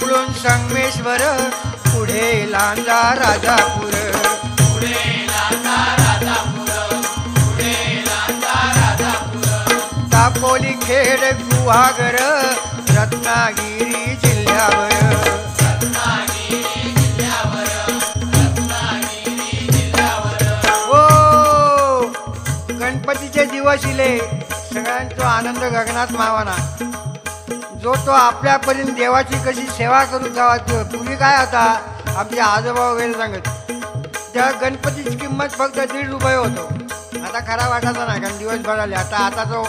सापडून संगमेश्वर, पुढे लांजा राजापूर. दापोली खेड गुहागर, रत्नागिरी जिल्ह्यावर. ओ गणपतीचे दिवस इले, सगळ्यांचा आनंद गगनात मावाना. जो तो आपल्यापर्यंत देवाची कशी सेवा करून जावा. पूर्वी काय होता, आमचे आजोबा वगैरे सांगत, त्या गणपतीची किंमत फक्त ₹1.5 होतो. आता खरा वाटायचा नाही, कारण दिवस भराले. आता तो